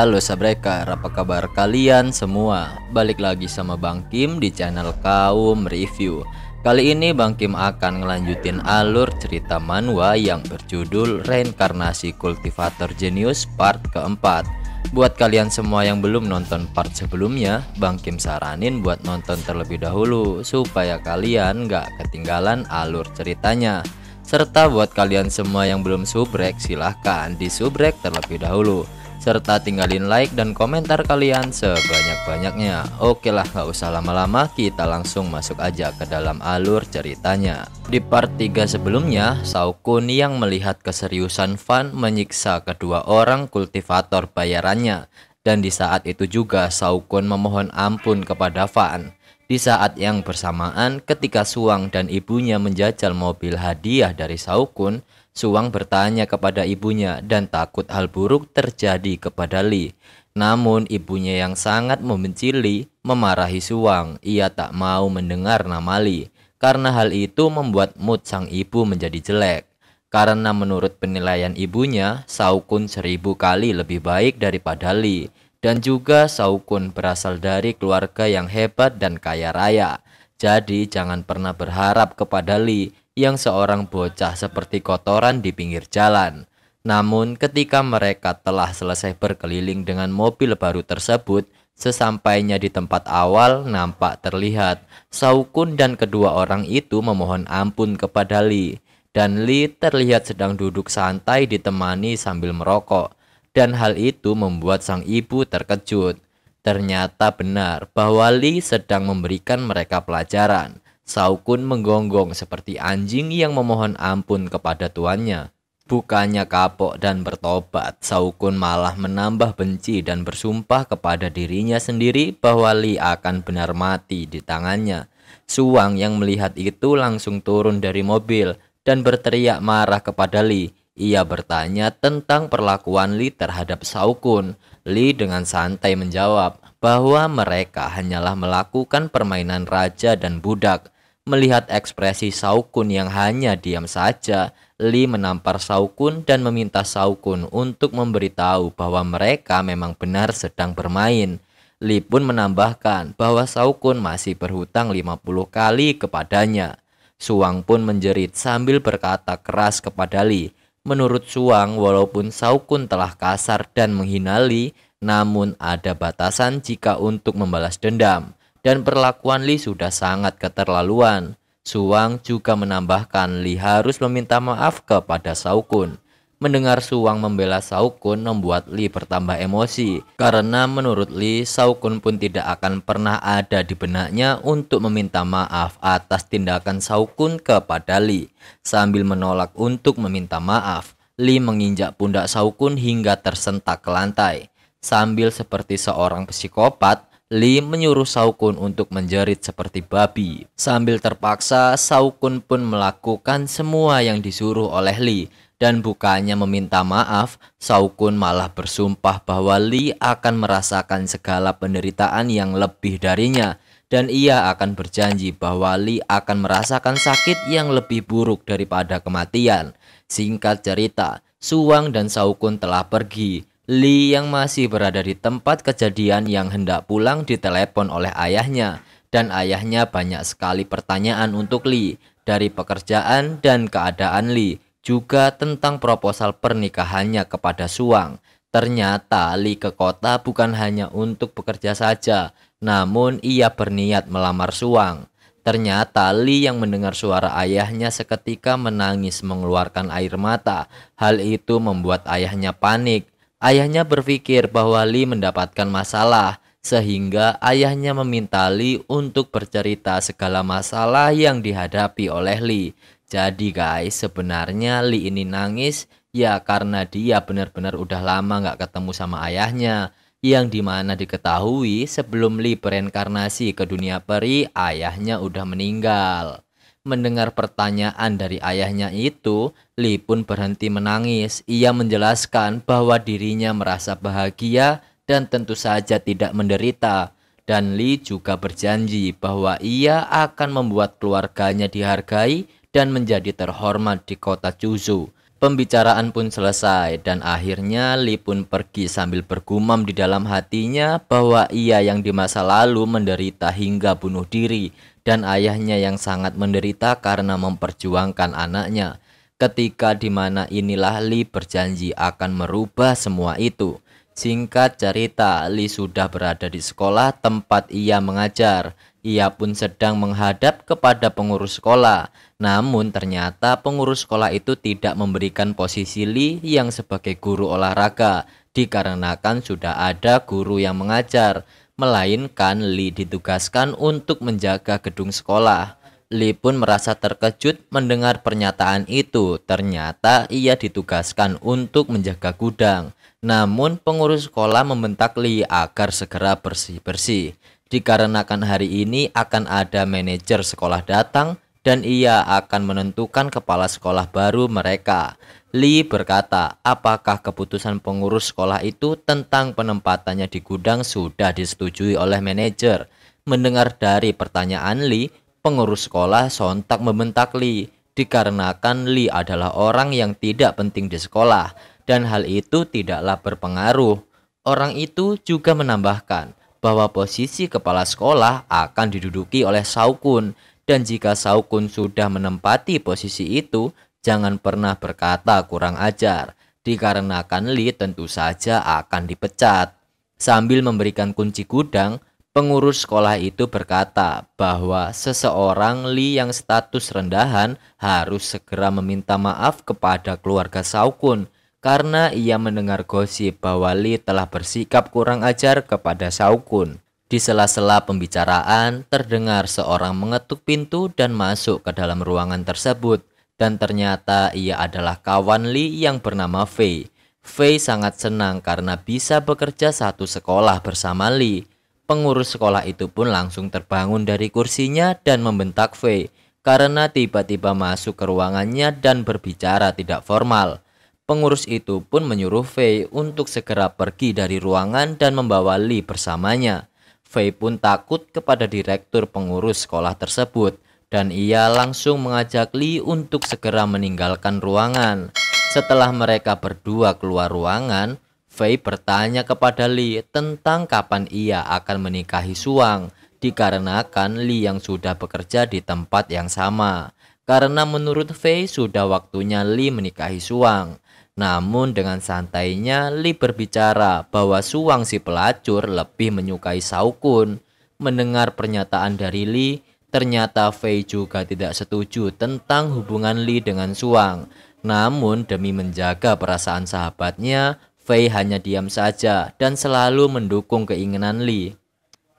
Halo sabrekar, apa kabar kalian semua? Balik lagi sama Bang Kim di channel Kaum Review. Kali ini Bang Kim akan ngelanjutin alur cerita manhwa yang berjudul Reinkarnasi Kultivator Jenius part keempat. Buat kalian semua yang belum nonton part sebelumnya, Bang Kim saranin buat nonton terlebih dahulu supaya kalian nggak ketinggalan alur ceritanya. Serta buat kalian semua yang belum subrek, silahkan di subrek terlebih dahulu. Serta tinggalin like dan komentar kalian sebanyak-banyaknya. Oke lah, nggak usah lama-lama, kita langsung masuk aja ke dalam alur ceritanya. Di part 3 sebelumnya, Shaokun yang melihat keseriusan Fan menyiksa kedua orang kultivator bayarannya. Dan di saat itu juga Shaokun memohon ampun kepada Fan. Di saat yang bersamaan, ketika Suang dan ibunya menjajal mobil hadiah dari Shaokun, Suang bertanya kepada ibunya dan takut hal buruk terjadi kepada Li. Namun ibunya yang sangat membenci Li memarahi Suang. Ia tak mau mendengar nama Li, karena hal itu membuat mood sang ibu menjadi jelek. Karena menurut penilaian ibunya, Shaokun 1000 kali lebih baik daripada Li. Dan juga Shaokun berasal dari keluarga yang hebat dan kaya raya. Jadi jangan pernah berharap kepada Li yang seorang bocah seperti kotoran di pinggir jalan. Namun ketika mereka telah selesai berkeliling dengan mobil baru tersebut, sesampainya di tempat awal nampak terlihat Shaokun dan kedua orang itu memohon ampun kepada Li. Dan Li terlihat sedang duduk santai ditemani sambil merokok. Dan hal itu membuat sang ibu terkejut. Ternyata benar bahwa Li sedang memberikan mereka pelajaran. Shaokun menggonggong seperti anjing yang memohon ampun kepada tuannya. Bukannya kapok dan bertobat, Shaokun malah menambah benci dan bersumpah kepada dirinya sendiri bahwa Li akan benar mati di tangannya. Suang yang melihat itu langsung turun dari mobil dan berteriak marah kepada Li. Ia bertanya tentang perlakuan Li terhadap Shaokun. Li dengan santai menjawab bahwa mereka hanyalah melakukan permainan raja dan budak. Melihat ekspresi Shaokun yang hanya diam saja, Li menampar Shaokun dan meminta Shaokun untuk memberitahu bahwa mereka memang benar sedang bermain. Li pun menambahkan bahwa Shaokun masih berhutang 50 kali kepadanya. Suang pun menjerit sambil berkata keras kepada Li. Menurut Suang, walaupun Shaokun telah kasar dan menghina Li, namun ada batasan jika untuk membalas dendam. Dan perlakuan Li sudah sangat keterlaluan. Suang juga menambahkan Li harus meminta maaf kepada Shaokun. Mendengar Suang membela Shaokun membuat Li bertambah emosi. Karena menurut Li, Shaokun pun tidak akan pernah ada di benaknya untuk meminta maaf atas tindakan Shaokun kepada Li. Sambil menolak untuk meminta maaf, Li menginjak pundak Shaokun hingga tersentak ke lantai. Sambil seperti seorang psikopat, Li menyuruh Shaokun untuk menjerit seperti babi. Sambil terpaksa, Shaokun pun melakukan semua yang disuruh oleh Li. Dan bukannya meminta maaf, Shaokun malah bersumpah bahwa Li akan merasakan segala penderitaan yang lebih darinya. Dan ia akan berjanji bahwa Li akan merasakan sakit yang lebih buruk daripada kematian. Singkat cerita, Suang dan Shaokun telah pergi. Li yang masih berada di tempat kejadian yang hendak pulang ditelepon oleh ayahnya. Dan ayahnya banyak sekali pertanyaan untuk Li. Dari pekerjaan dan keadaan Li. Juga tentang proposal pernikahannya kepada Suang. Ternyata Li ke kota bukan hanya untuk bekerja saja. Namun ia berniat melamar Suang. Ternyata Li yang mendengar suara ayahnya seketika menangis mengeluarkan air mata. Hal itu membuat ayahnya panik. Ayahnya berpikir bahwa Li mendapatkan masalah, sehingga ayahnya meminta Li untuk bercerita segala masalah yang dihadapi oleh Li. Jadi guys, sebenarnya Li ini nangis ya karena dia benar-benar udah lama nggak ketemu sama ayahnya. Yang dimana diketahui sebelum Li bereinkarnasi ke dunia peri, ayahnya udah meninggal. Mendengar pertanyaan dari ayahnya itu, Li pun berhenti menangis. Ia menjelaskan bahwa dirinya merasa bahagia dan tentu saja tidak menderita. Dan Li juga berjanji bahwa ia akan membuat keluarganya dihargai dan menjadi terhormat di kota Chuzhou. Pembicaraan pun selesai dan akhirnya Lee pun pergi sambil bergumam di dalam hatinya bahwa ia yang di masa lalu menderita hingga bunuh diri dan ayahnya yang sangat menderita karena memperjuangkan anaknya. Ketika dimana inilah Lee berjanji akan merubah semua itu. Singkat cerita, Lee sudah berada di sekolah tempat ia mengajar. Ia pun sedang menghadap kepada pengurus sekolah. Namun ternyata pengurus sekolah itu tidak memberikan posisi Lee yang sebagai guru olahraga, dikarenakan sudah ada guru yang mengajar, melainkan Lee ditugaskan untuk menjaga gedung sekolah. Lee pun merasa terkejut mendengar pernyataan itu. Ternyata ia ditugaskan untuk menjaga gudang. Namun pengurus sekolah membentak Lee agar segera bersih-bersih. Dikarenakan hari ini akan ada manajer sekolah datang dan ia akan menentukan kepala sekolah baru mereka. Lee berkata, apakah keputusan pengurus sekolah itu tentang penempatannya di gudang sudah disetujui oleh manajer? Mendengar dari pertanyaan Lee, pengurus sekolah sontak membentak Lee, dikarenakan Lee adalah orang yang tidak penting di sekolah dan hal itu tidaklah berpengaruh. Orang itu juga menambahkan bahwa posisi kepala sekolah akan diduduki oleh Saokun dan jika Saokun sudah menempati posisi itu, jangan pernah berkata kurang ajar, dikarenakan Lee tentu saja akan dipecat. Sambil memberikan kunci gudang, pengurus sekolah itu berkata bahwa seseorang Lee yang status rendahan harus segera meminta maaf kepada keluarga Saokun karena ia mendengar gosip bahwa Lee telah bersikap kurang ajar kepada Saokun. Di sela-sela pembicaraan, terdengar seorang mengetuk pintu dan masuk ke dalam ruangan tersebut dan ternyata ia adalah kawan Lee yang bernama Fei. Fei sangat senang karena bisa bekerja satu sekolah bersama Lee. Pengurus sekolah itu pun langsung terbangun dari kursinya dan membentak Fei karena tiba-tiba masuk ke ruangannya dan berbicara tidak formal. Pengurus itu pun menyuruh Fei untuk segera pergi dari ruangan dan membawa Lee bersamanya. Fei pun takut kepada direktur pengurus sekolah tersebut dan ia langsung mengajak Lee untuk segera meninggalkan ruangan. Setelah mereka berdua keluar ruangan, Fei bertanya kepada Lee tentang kapan ia akan menikahi Suang, dikarenakan Lee yang sudah bekerja di tempat yang sama. Karena menurut Fei sudah waktunya Lee menikahi Suang. Namun dengan santainya Lee berbicara bahwa Suang si pelacur lebih menyukai Saokun. Mendengar pernyataan dari Lee, ternyata Fei juga tidak setuju tentang hubungan Lee dengan Suang. Namun demi menjaga perasaan sahabatnya, Fei hanya diam saja dan selalu mendukung keinginan Lee.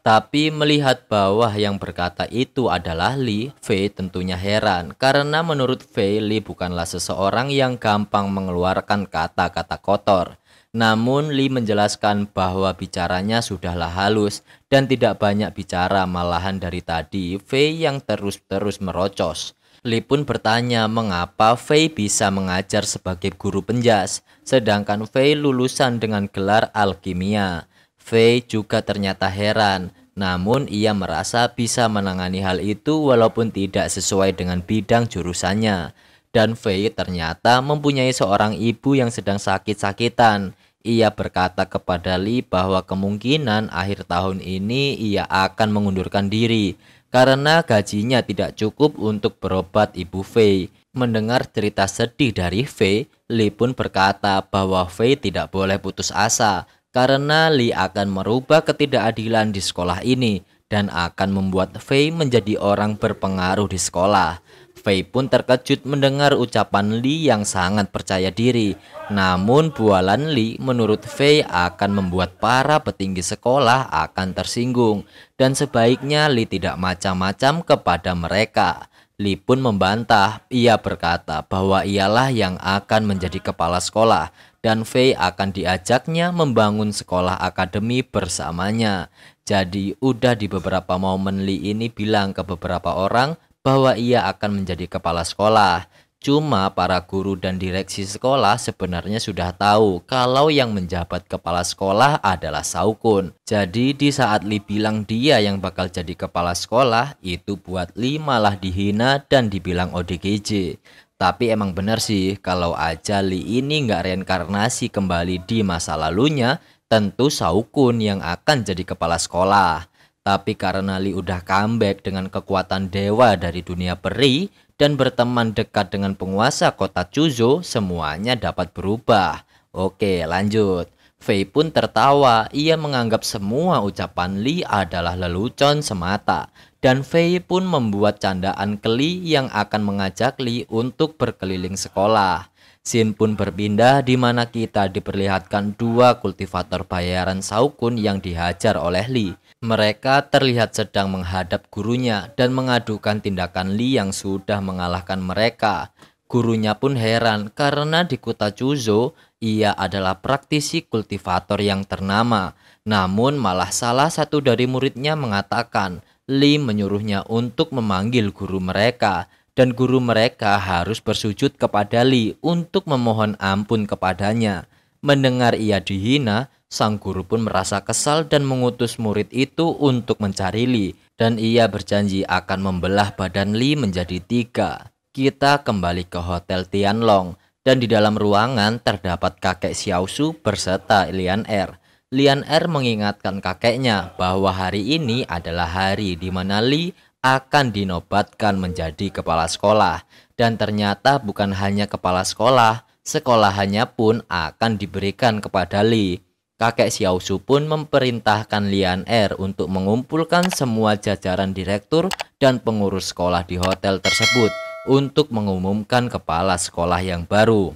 Tapi melihat bahwa yang berkata itu adalah Lee, Fei tentunya heran karena menurut Fei, Lee bukanlah seseorang yang gampang mengeluarkan kata-kata kotor. Namun Lee menjelaskan bahwa bicaranya sudahlah halus dan tidak banyak bicara, malahan dari tadi Fei yang terus-terus merocos. Lee pun bertanya mengapa Fei bisa mengajar sebagai guru penjas, sedangkan Fei lulusan dengan gelar alkimia. Fei juga ternyata heran, namun ia merasa bisa menangani hal itu walaupun tidak sesuai dengan bidang jurusannya. Dan Fei ternyata mempunyai seorang ibu yang sedang sakit-sakitan. Ia berkata kepada Lee bahwa kemungkinan akhir tahun ini ia akan mengundurkan diri karena gajinya tidak cukup untuk berobat ibu Fei. Mendengar cerita sedih dari Fei, Lee pun berkata bahwa Fei tidak boleh putus asa karena Lee akan merubah ketidakadilan di sekolah ini dan akan membuat Fei menjadi orang berpengaruh di sekolah. Fei pun terkejut mendengar ucapan Lee yang sangat percaya diri. Namun bualan Lee menurut Fei akan membuat para petinggi sekolah akan tersinggung dan sebaiknya Lee tidak macam-macam kepada mereka. Lee pun membantah. Ia berkata bahwa ialah yang akan menjadi kepala sekolah dan Fei akan diajaknya membangun sekolah akademi bersamanya. Jadi udah di beberapa momen Lee ini bilang ke beberapa orang bahwa ia akan menjadi kepala sekolah. Cuma para guru dan direksi sekolah sebenarnya sudah tahu kalau yang menjabat kepala sekolah adalah Saokun. Jadi di saat Lee bilang dia yang bakal jadi kepala sekolah, itu buat Lee malah dihina dan dibilang ODGJ. Tapi emang bener sih, kalau aja Lee ini nggak reinkarnasi kembali di masa lalunya, tentu Shao-kun yang akan jadi kepala sekolah. Tapi karena Lee udah comeback dengan kekuatan dewa dari dunia peri dan berteman dekat dengan penguasa kota Chuzo, semuanya dapat berubah. Oke, lanjut. Fei pun tertawa, ia menganggap semua ucapan Lee adalah lelucon semata. Dan Fei pun membuat candaan ke Lee yang akan mengajak Lee untuk berkeliling sekolah. Scene pun berpindah di mana kita diperlihatkan dua kultivator bayaran Shao-kun yang dihajar oleh Lee. Mereka terlihat sedang menghadap gurunya dan mengadukan tindakan Lee yang sudah mengalahkan mereka. Gurunya pun heran karena di kota Chuzo ia adalah praktisi kultivator yang ternama. Namun malah salah satu dari muridnya mengatakan Lee menyuruhnya untuk memanggil guru mereka. Dan guru mereka harus bersujud kepada Lee untuk memohon ampun kepadanya. Mendengar ia dihina, sang guru pun merasa kesal dan mengutus murid itu untuk mencari Lee. Dan ia berjanji akan membelah badan Lee menjadi 3. Kita kembali ke Hotel Tianlong. Dan di dalam ruangan terdapat kakek Xiaosu berserta Lian Er. Lian Er mengingatkan kakeknya bahwa hari ini adalah hari di mana Lee akan dinobatkan menjadi kepala sekolah. Dan ternyata bukan hanya kepala sekolah, sekolahannya pun akan diberikan kepada Lee. Kakek Xiaosu pun memerintahkan Lian Er untuk mengumpulkan semua jajaran direktur dan pengurus sekolah di hotel tersebut untuk mengumumkan kepala sekolah yang baru.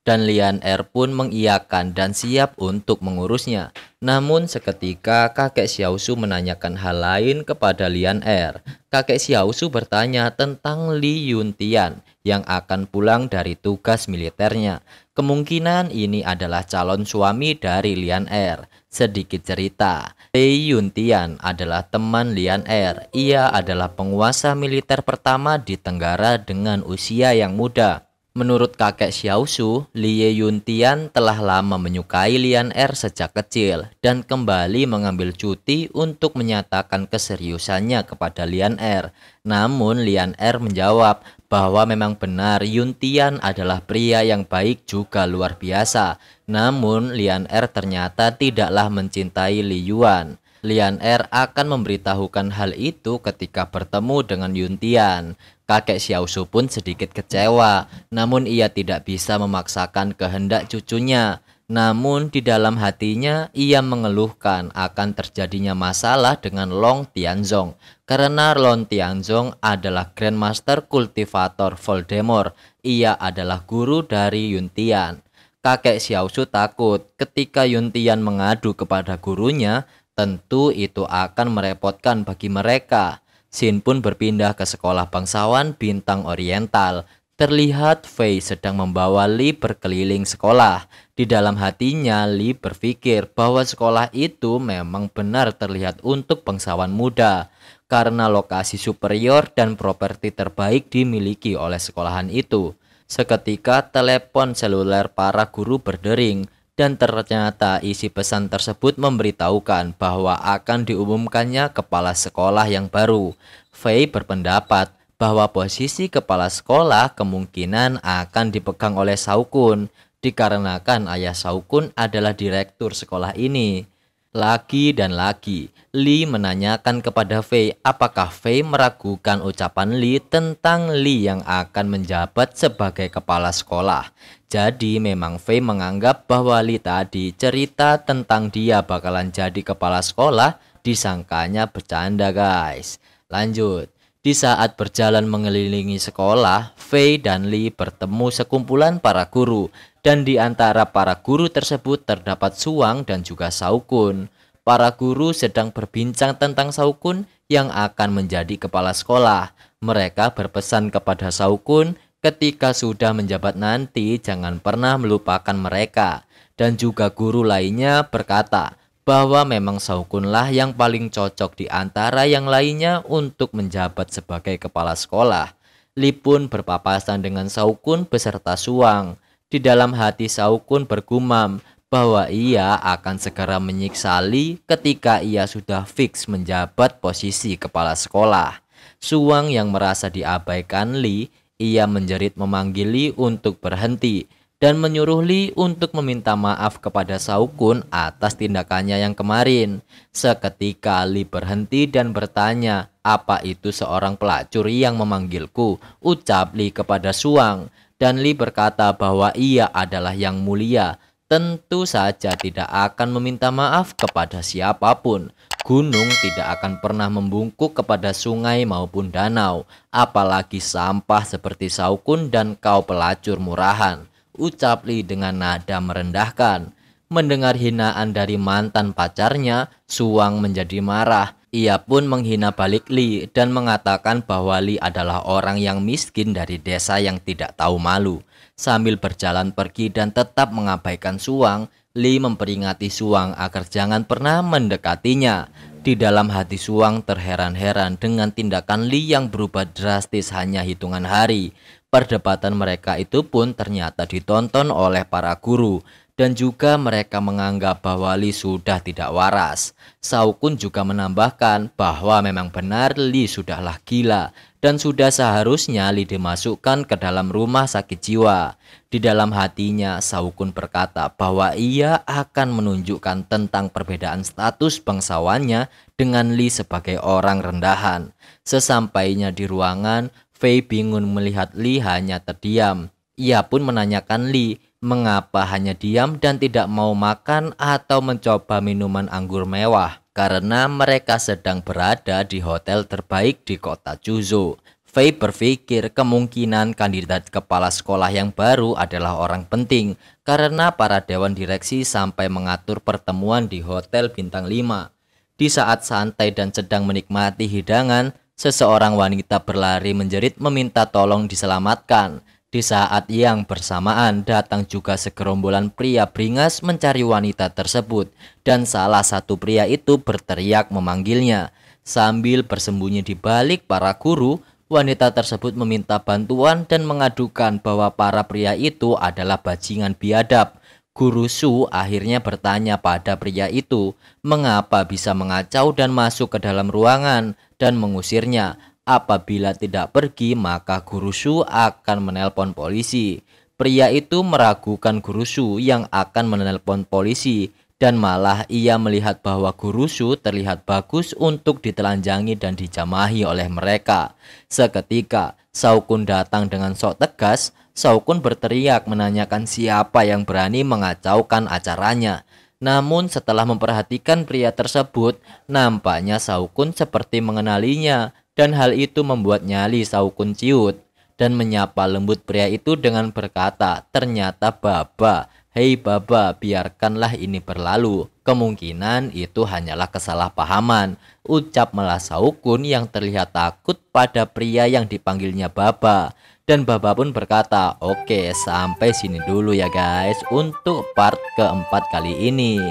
Dan Lian Er pun mengiyakan dan siap untuk mengurusnya. Namun seketika kakek Xiaosu menanyakan hal lain kepada Lian Er. Kakek Xiaosu bertanya tentang Li Yuntian yang akan pulang dari tugas militernya. Kemungkinan ini adalah calon suami dari Lian Er. Sedikit cerita, Li Yuntian adalah teman Lian Er. Ia adalah penguasa militer pertama di Tenggara dengan usia yang muda. Menurut kakek Xiaosu, Li Yuntian telah lama menyukai Lian Er sejak kecil dan kembali mengambil cuti untuk menyatakan keseriusannya kepada Lian Er. Namun Lian Er menjawab bahwa memang benar Yuntian adalah pria yang baik juga luar biasa. Namun Lian Er ternyata tidaklah mencintai Li Yuan. Lian Er akan memberitahukan hal itu ketika bertemu dengan Yuntian. Kakek Xiaosu pun sedikit kecewa, namun ia tidak bisa memaksakan kehendak cucunya. Namun di dalam hatinya ia mengeluhkan akan terjadinya masalah dengan Long Tianzong. Karena Long Tianzong adalah Grandmaster Kultivator Voldemort. Ia adalah guru dari Yuntian. Kakek Xiaosu takut ketika Yuntian mengadu kepada gurunya, tentu itu akan merepotkan bagi mereka. Scene pun berpindah ke sekolah bangsawan bintang oriental. Terlihat Fei sedang membawa Lee berkeliling sekolah. Di dalam hatinya Lee berpikir bahwa sekolah itu memang benar terlihat untuk bangsawan muda. Karena lokasi superior dan properti terbaik dimiliki oleh sekolahan itu. Seketika telepon seluler para guru berdering. Dan ternyata isi pesan tersebut memberitahukan bahwa akan diumumkannya kepala sekolah yang baru. Fei berpendapat bahwa posisi kepala sekolah kemungkinan akan dipegang oleh Shao-kun, dikarenakan ayah Shao-kun adalah direktur sekolah ini. Lagi dan lagi, Lee menanyakan kepada Fei apakah Fei meragukan ucapan Lee tentang Lee yang akan menjabat sebagai kepala sekolah. Jadi memang Fei menganggap bahwa Lee tadi cerita tentang dia bakalan jadi kepala sekolah disangkanya bercanda guys. Lanjut. Di saat berjalan mengelilingi sekolah, Fei dan Lee bertemu sekumpulan para guru. Dan di antara para guru tersebut terdapat Suang dan juga Shao-kun. Para guru sedang berbincang tentang Shao-kun yang akan menjadi kepala sekolah. Mereka berpesan kepada Shao-kun ketika sudah menjabat nanti jangan pernah melupakan mereka. Dan juga guru lainnya berkata bahwa memang Shao-kun lah yang paling cocok di antara yang lainnya untuk menjabat sebagai kepala sekolah. Lee pun berpapasan dengan Shao-kun beserta Suang. Di dalam hati Shao-kun bergumam bahwa ia akan segera menyiksa Lee ketika ia sudah fix menjabat posisi kepala sekolah. Suang yang merasa diabaikan Lee, Ia menjerit memanggil Lee untuk berhenti dan menyuruh Lee untuk meminta maaf kepada Shaokun atas tindakannya yang kemarin. Seketika Lee berhenti dan bertanya, "Apa itu seorang pelacur yang memanggilku?" ucap Lee kepada Suang. Dan Lee berkata bahwa ia adalah yang mulia, tentu saja tidak akan meminta maaf kepada siapapun. Gunung tidak akan pernah membungkuk kepada sungai maupun danau, apalagi sampah seperti Shaokun dan kau pelacur murahan, ucap Lee dengan nada merendahkan. Mendengar hinaan dari mantan pacarnya, Suang menjadi marah. Ia pun menghina balik Lee dan mengatakan bahwa Lee adalah orang yang miskin dari desa yang tidak tahu malu. Sambil berjalan pergi dan tetap mengabaikan Suang, Lee memperingati Suang agar jangan pernah mendekatinya. Di dalam hati Suang terheran-heran dengan tindakan Lee yang berubah drastis hanya hitungan hari. Perdebatan mereka itu pun ternyata ditonton oleh para guru, dan juga mereka menganggap bahwa Lee sudah tidak waras. Shaokun juga menambahkan bahwa memang benar Lee sudahlah gila dan sudah seharusnya Lee dimasukkan ke dalam rumah sakit jiwa. Di dalam hatinya, Shaokun berkata bahwa ia akan menunjukkan tentang perbedaan status bangsawannya dengan Lee sebagai orang rendahan. Sesampainya di ruangan, Fei bingung melihat Lee hanya terdiam. Ia pun menanyakan Lee mengapa hanya diam dan tidak mau makan atau mencoba minuman anggur mewah, karena mereka sedang berada di hotel terbaik di kota Chuzhou. Fei berpikir kemungkinan kandidat kepala sekolah yang baru adalah orang penting, karena para dewan direksi sampai mengatur pertemuan di hotel bintang 5. Di saat santai dan sedang menikmati hidangan, seseorang wanita berlari menjerit meminta tolong diselamatkan. Di saat yang bersamaan datang juga segerombolan pria beringas mencari wanita tersebut, dan salah satu pria itu berteriak memanggilnya. Sambil bersembunyi di balik para guru, wanita tersebut meminta bantuan dan mengadukan bahwa para pria itu adalah bajingan biadab. Guru Su akhirnya bertanya pada pria itu mengapa bisa mengacau dan masuk ke dalam ruangan dan mengusirnya. Apabila tidak pergi, maka Guru Su akan menelpon polisi. Pria itu meragukan Guru Su yang akan menelpon polisi, dan malah ia melihat bahwa Guru Su terlihat bagus untuk ditelanjangi dan dijamahi oleh mereka. Seketika, Shaokun datang dengan sok tegas. Shaokun berteriak menanyakan siapa yang berani mengacaukan acaranya. Namun setelah memperhatikan pria tersebut, nampaknya Shaokun seperti mengenalinya. Dan hal itu membuat nyali Shaokun ciut dan menyapa lembut pria itu dengan berkata, "Ternyata Baba, hei Baba, biarkanlah ini berlalu. Kemungkinan itu hanyalah kesalahpahaman," ucap malah Shaokun yang terlihat takut pada pria yang dipanggilnya Baba. Dan Baba pun berkata, "Oke, sampai sini dulu ya guys untuk part keempat kali ini.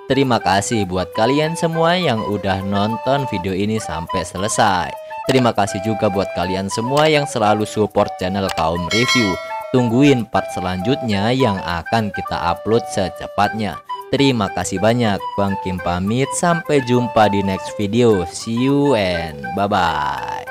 Terima kasih buat kalian semua yang udah nonton video ini sampai selesai. Terima kasih juga buat kalian semua yang selalu support channel Kaum Review. Tungguin part selanjutnya yang akan kita upload secepatnya. Terima kasih banyak. Bang Kim pamit, sampai jumpa di next video. See you and bye-bye.